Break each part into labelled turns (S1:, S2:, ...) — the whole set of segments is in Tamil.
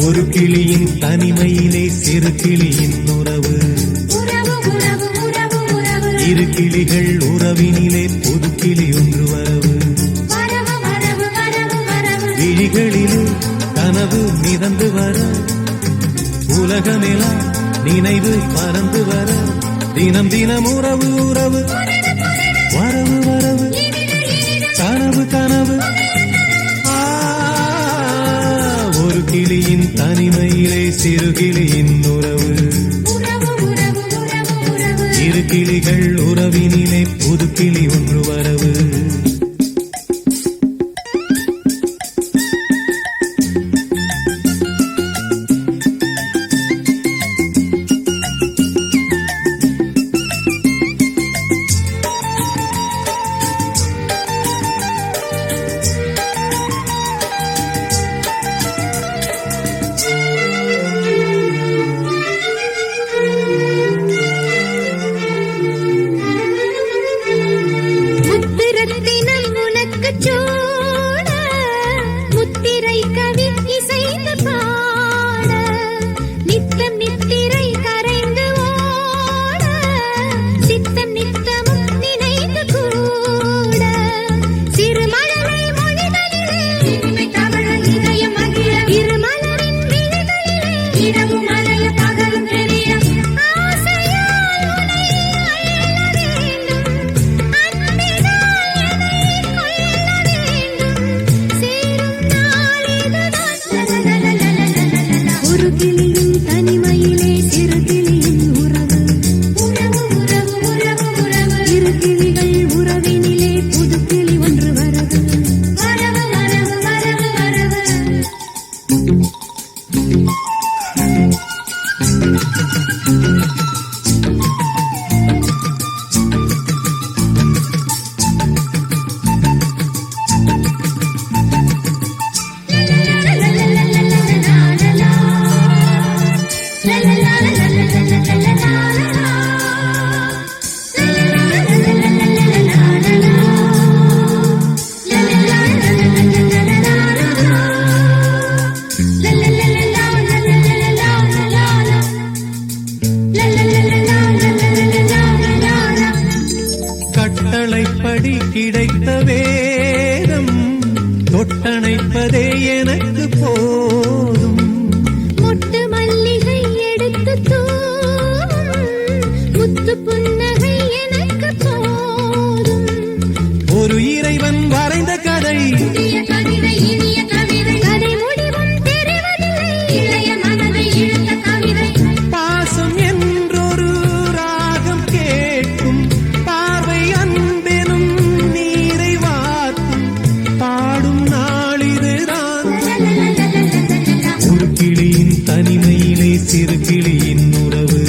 S1: ஒரு கிளியின் தனிமையிலே சிறு கிளியின் உறவு. இரு கிளிகள் உறவினிலே புது கிளி ஒன்று வரவு. விழிகளிலே கனவு மிதந்து வர, உலகமெல்லாம் நினைவு பறந்து வர, தினம் தினம் உறவு உறவு, வரவு வரவு, கனவு கனவு. ஒரு கிளியின் தனிமையிலே சிறு கிளியின் உறவு. இரு கிளிகள் உறவினிலே புது கிளி ஒன்று வரவு. கட்டளைப்படி கிடைத்த வேதம் தொட்டணைப்பதே எனக்கு போதும்.
S2: முட்டு மல்லிகை எடுத்து முத்து புன்னகை எனக்கு போதும்.
S1: ஒரு இறைவன் வரைந்த கதை,
S2: கவிதை இனிய கவிதை, கதை முடிவும் தெரிவதில்லை, இளைய மனதை இழுத்த கவிதை.
S1: பாசம் என்றொரு ராகம் கேட்கும், பார்வை அன்பெனும் நீரை வார்க்கும், பாடும் நாளிதுதான். ஒரு கிளியின் தனிமையிலே சிறு கிளியின் உறவு.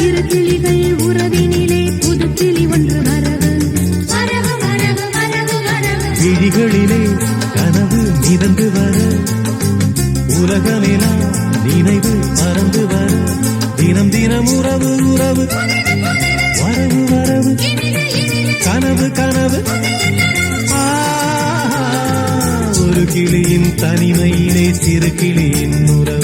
S2: இரு கிளிகள் உறவினிலே புது கிளி ஒன்று வரவு.
S1: விழிகளிலே கனவு மிதந்து வர, உலகமெல்லாம் நினைவு பறந்து வர, தினம் தினம் உறவு உறவு, வரவு வரவு, கனவு கனவு. ஒரு கிளியின் தனிமையிலே சிறு கிளியின் உறவு.